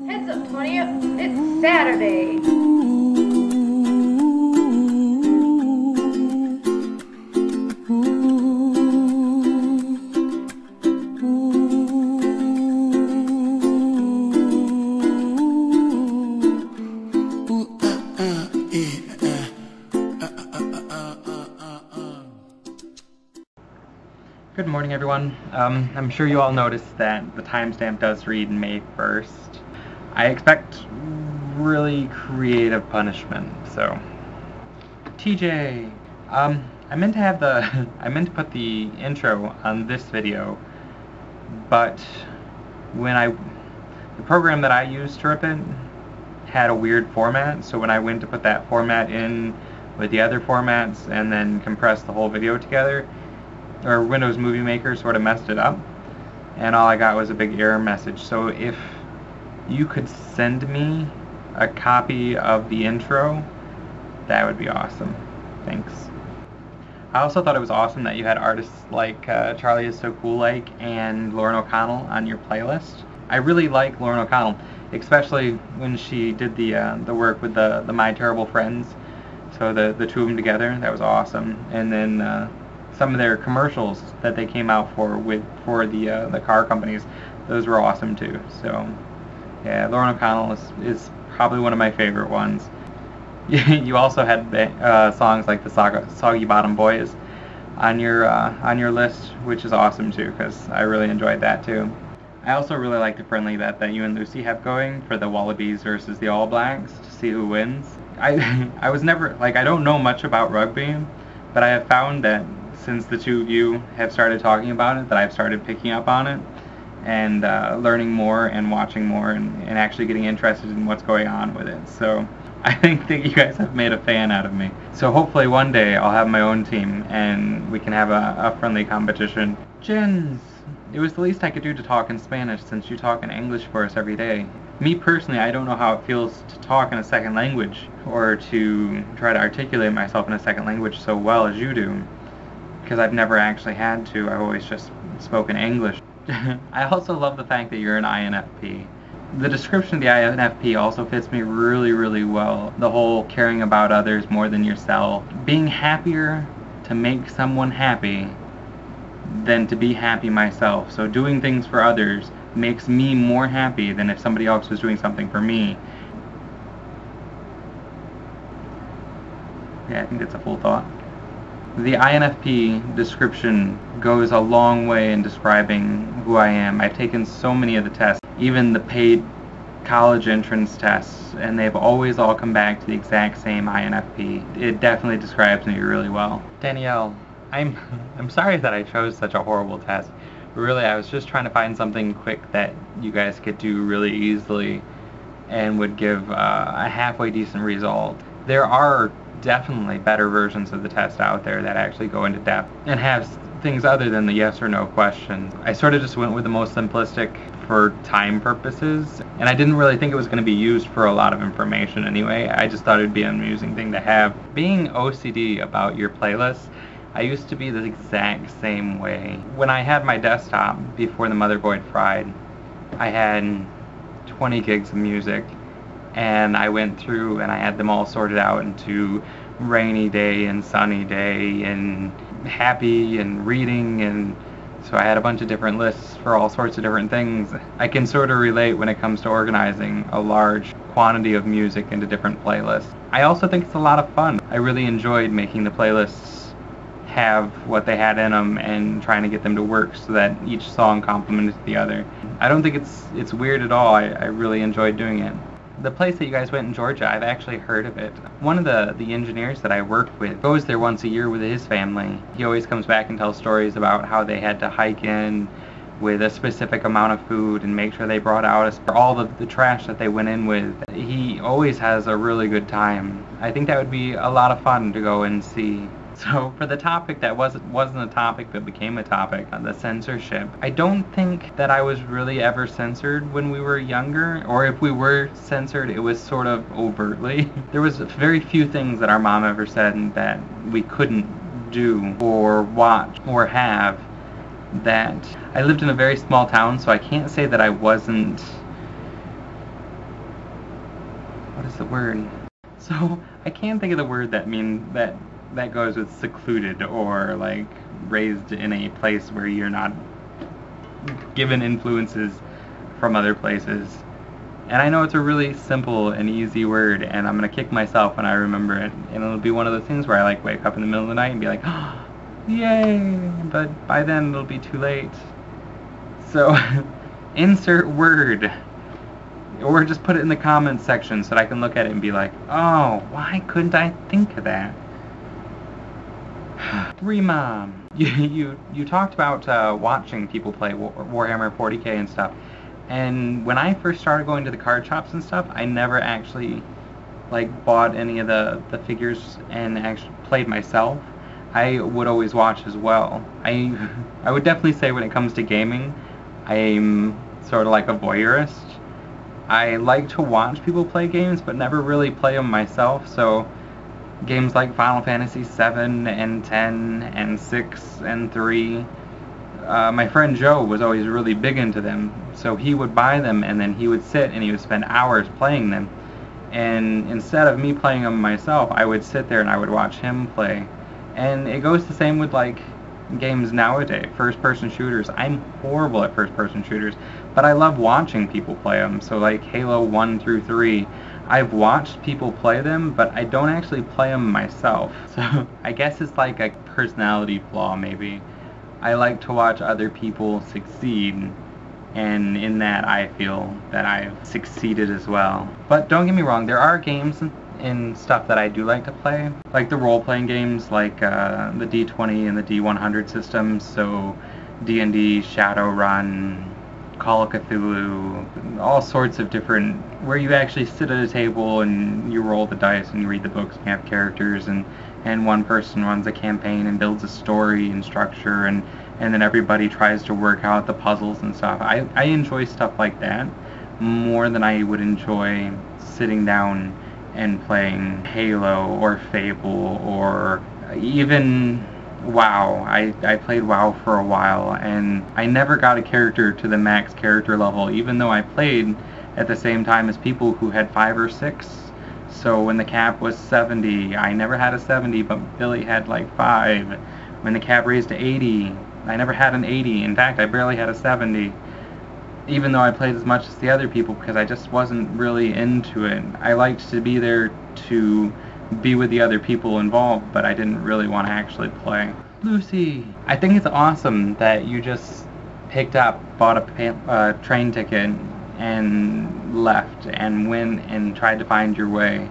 Heads up, 20-Ups. It's Saturday. Good morning, everyone. I'm sure you all noticed that the timestamp does read May 1st. I expect really creative punishment, so... TJ! I meant to put the intro on this video, but the program that I used to rip it had a weird format, so when I went to put that format in with the other formats and then compress the whole video together, or Windows Movie Maker sort of messed it up, and all I got was a big error message. So if you could send me a copy of the intro, that would be awesome. Thanks. I also thought it was awesome that you had artists like Charlie Is So Cool Like and Lauren O'Connell on your playlist. I really like Lauren O'Connell, especially when she did the work with the My Terrible Friends. So the two of them together, that was awesome. And then some of their commercials that they came out for the car companies, those were awesome too. So yeah, Lauren O'Connell is probably one of my favorite ones. You also had songs like the Soggy Bottom Boys on your list, which is awesome too, because I really enjoyed that too. I also really like the friendly bet that you and Lucy have going for the Wallabies versus the All Blacks to see who wins. I was never, like, I don't know much about rugby, but I have found that since the two of you have started talking about it, that I've started picking up on it and learning more and watching more and actually getting interested in what's going on with it. So I think that you guys have made a fan out of me. So hopefully one day I'll have my own team and we can have a friendly competition. Jens, it was the least I could do to talk in Spanish since you talk in English for us every day. Me personally, I don't know how it feels to talk in a second language or to try to articulate myself in a second language so well as you do, because I've never actually had to. I've always just spoken English. I also love the fact that you're an INFP. The description of the INFP also fits me really, really well. The whole caring about others more than yourself. Being happier to make someone happy than to be happy myself. So doing things for others makes me more happy than if somebody else was doing something for me. Yeah, I think that's a full thought. The INFP description goes a long way in describing who I am. I've taken so many of the tests, even the paid college entrance tests, and they've always all come back to the exact same INFP. It definitely describes me really well. Danielle, I'm sorry that I chose such a horrible test. Really, I was just trying to find something quick that you guys could do really easily and would give a halfway decent result. There are definitely better versions of the test out there that actually go into depth and have things other than the yes or no questions. I sort of just went with the most simplistic for time purposes, and I didn't really think it was going to be used for a lot of information anyway. I just thought it'd be an amusing thing to have. Being OCD about your playlists, I used to be the exact same way. When I had my desktop before the motherboard fried, I had 20 gigs of music, and I went through and I had them all sorted out into rainy day and sunny day and happy and reading, and so I had a bunch of different lists for all sorts of different things. I can sort of relate when it comes to organizing a large quantity of music into different playlists. I also think it's a lot of fun. I really enjoyed making the playlists have what they had in them and trying to get them to work so that each song complemented the other. I don't think it's weird at all. I really enjoyed doing it. The place that you guys went in Georgia, I've actually heard of it. One of the engineers that I worked with goes there once a year with his family. He always comes back and tells stories about how they had to hike in with a specific amount of food and make sure they brought out all the trash that they went in with. He always has a really good time. I think that would be a lot of fun to go and see. So for the topic that wasn't a topic but became a topic, the censorship, I don't think that I was really ever censored when we were younger, or if we were censored, it was sort of overtly. There was very few things that our mom ever said that we couldn't do or watch or have. That I lived in a very small town, so I can't say that I wasn't what is the word? So I can't think of the word that goes with secluded, or like raised in a place where you're not given influences from other places. And I know it's a really simple and easy word, and I'm gonna kick myself when I remember it. And it'll be one of those things where I like wake up in the middle of the night and be like, oh, yay! But by then it'll be too late. So insert word. Or just put it in the comments section so that I can look at it and be like, oh, why couldn't I think of that? Rima, you talked about watching people play Warhammer 40k and stuff. And when I first started going to the card shops and stuff, I never actually like bought any of the figures and actually played myself. I would always watch as well. I would definitely say when it comes to gaming, I'm sort of like a voyeurist. I like to watch people play games, but never really play them myself. So games like Final Fantasy 7 and 10 and 6 and 3, my friend Joe was always really big into them. So he would buy them, and then he would sit and he would spend hours playing them. And instead of me playing them myself, I would sit there and I would watch him play. And it goes the same with like games nowadays, first-person shooters. I'm horrible at first-person shooters, but I love watching people play them. So like Halo 1 through 3, I've watched people play them, but I don't actually play them myself. So I guess it's like a personality flaw maybe. I like to watch other people succeed, and in that I feel that I've succeeded as well. But don't get me wrong, there are games and stuff that I do like to play, like the role-playing games like the D20 and the D100 systems, so D&D, Shadowrun, Call of Cthulhu, all sorts of different, where you actually sit at a table and you roll the dice and you read the books and you have characters, and one person runs a campaign and builds a story and structure, and then everybody tries to work out the puzzles and stuff. I enjoy stuff like that more than I would enjoy sitting down and playing Halo or Fable or even WoW. I played WoW for a while, and I never got a character to the max character level, even though I played at the same time as people who had 5 or 6. So when the cap was 70, I never had a 70, but Billy had like 5. When the cap raised to 80, I never had an 80. In fact, I barely had a 70. Even though I played as much as the other people, because I just wasn't really into it. I liked to be there to be with the other people involved, but I didn't really want to actually play. Lucy! I think it's awesome that you just picked up, bought a train ticket, and left, and went and tried to find your way.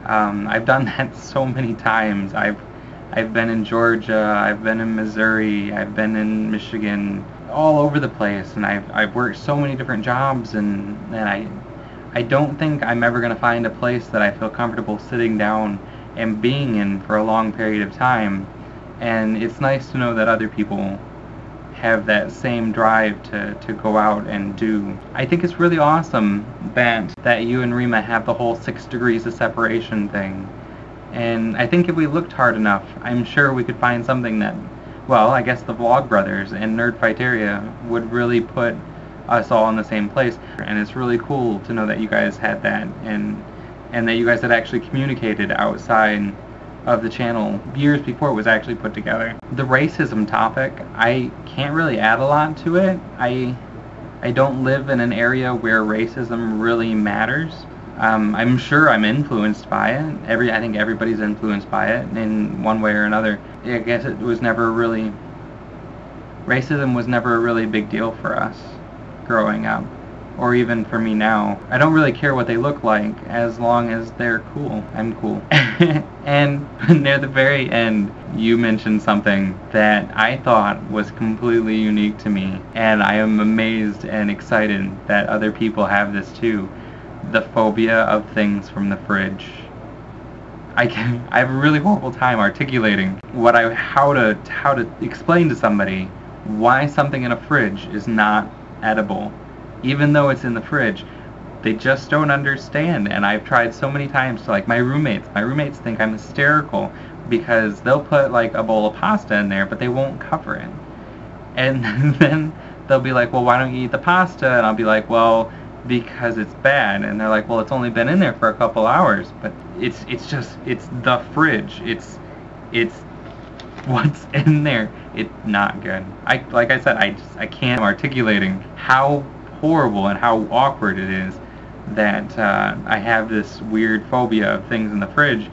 I've done that so many times. I've been in Georgia, I've been in Missouri, I've been in Michigan, all over the place, and I've worked so many different jobs, and I don't think I'm ever going to find a place that I feel comfortable sitting down and being in for a long period of time. And it's nice to know that other people have that same drive to go out and do. I think it's really awesome that you and Rima have the whole 6 degrees of separation thing. And I think if we looked hard enough, I'm sure we could find something that, well, I guess the Vlog Brothers and Nerdfighteria would really put us all in the same place. And it's really cool to know that you guys had that, and that you guys had actually communicated outside of the channel years before it was actually put together. The racism topic, I can't really add a lot to it. I don't live in an area where racism really matters. I'm sure I'm influenced by it. I think everybody's influenced by it in one way or another. I guess it was never really, racism was never a really big deal for us growing up, or even for me now. I don't really care what they look like as long as they're cool. I'm cool. And near the very end, you mentioned something that I thought was completely unique to me, and I am amazed and excited that other people have this too. The phobia of things from the fridge. I have a really horrible time articulating how to explain to somebody why something in a fridge is not edible, even though it's in the fridge. They just don't understand, and I've tried so many times to, like, my roommates think I'm hysterical because they'll put like a bowl of pasta in there, but they won't cover it. And then they'll be like, well, why don't you eat the pasta? And I'll be like, well, because it's bad. And they're like, well, it's only been in there for a couple hours, but it's the fridge. It's what's in there. It's not good. Like I said, I can't articulating how horrible and how awkward it is that I have this weird phobia of things in the fridge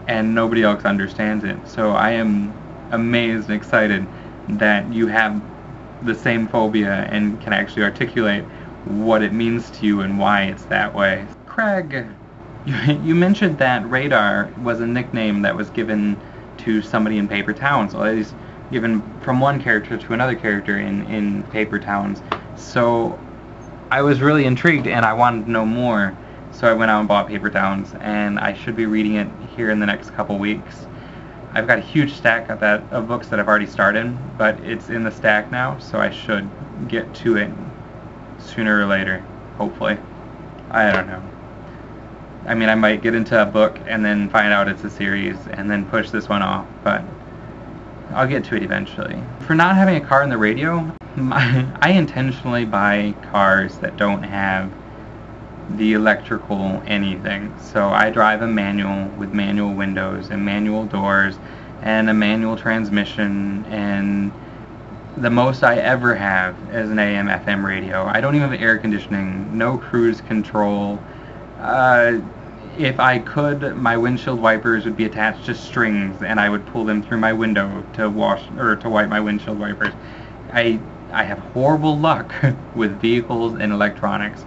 and nobody else understands it. So I am amazed and excited that you have the same phobia and can actually articulate what it means to you and why it's that way. Craig, you mentioned that radar was a nickname that was given to somebody in Paper Towns, or at least given from one character to another character in Paper Towns. So I was really intrigued and I wanted to know more, so I went out and bought Paper Towns, and I should be reading it here in the next couple weeks. I've got a huge stack of books that I've already started, but it's in the stack now, so I should get to it sooner or later, hopefully. I don't know. I mean, I might get into a book and then find out it's a series and then push this one off, but I'll get to it eventually. For not having a car in the radio, I intentionally buy cars that don't have the electrical anything. So I drive a manual with manual windows and manual doors and a manual transmission, and the most I ever have is an AM FM radio. I don't even have air conditioning, no cruise control. If I could, my windshield wipers would be attached to strings and I would pull them through my window to wash or to wipe my windshield wipers. I have horrible luck with vehicles and electronics,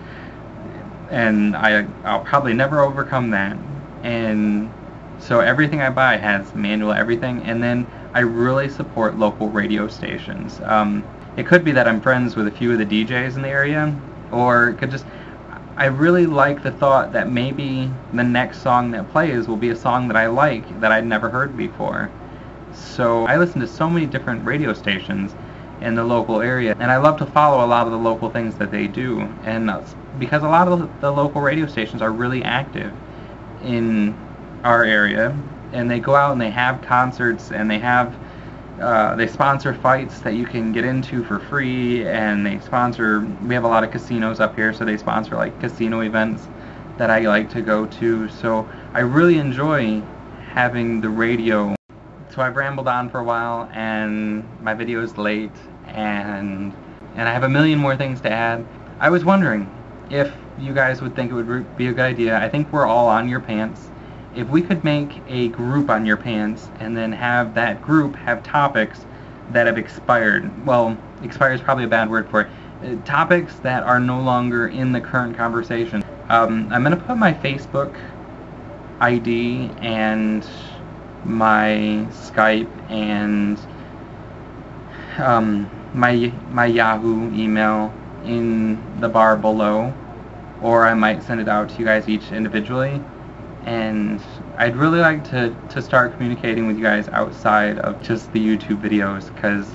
and I'll probably never overcome that. And so everything I buy has manual everything, and then I really support local radio stations. It could be that I'm friends with a few of the DJs in the area, or it could just, I really like the thought that maybe the next song that plays will be a song that I like that I'd never heard before. So I listen to so many different radio stations in the local area, and I love to follow a lot of the local things that they do, and because a lot of the local radio stations are really active in our area, and they go out and they have concerts, and they sponsor fights that you can get into for free, and we have a lot of casinos up here, so they sponsor like casino events that I like to go to. So I really enjoy having the radio. So I've rambled on for a while, and my video is late, and I have a million more things to add. I was wondering if you guys would think it would be a good idea. I think we're all on Your Pants. If we could make a group on Your Pants and then have that group have topics that have expired. Well, expired is probably a bad word for it. Topics that are no longer in the current conversation. I'm going to put my Facebook ID and my Skype and my Yahoo email in the bar below, or I might send it out to you guys each individually. And I'd really like to start communicating with you guys outside of just the YouTube videos, because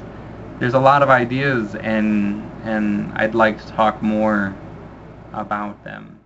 there's a lot of ideas and I'd like to talk more about them.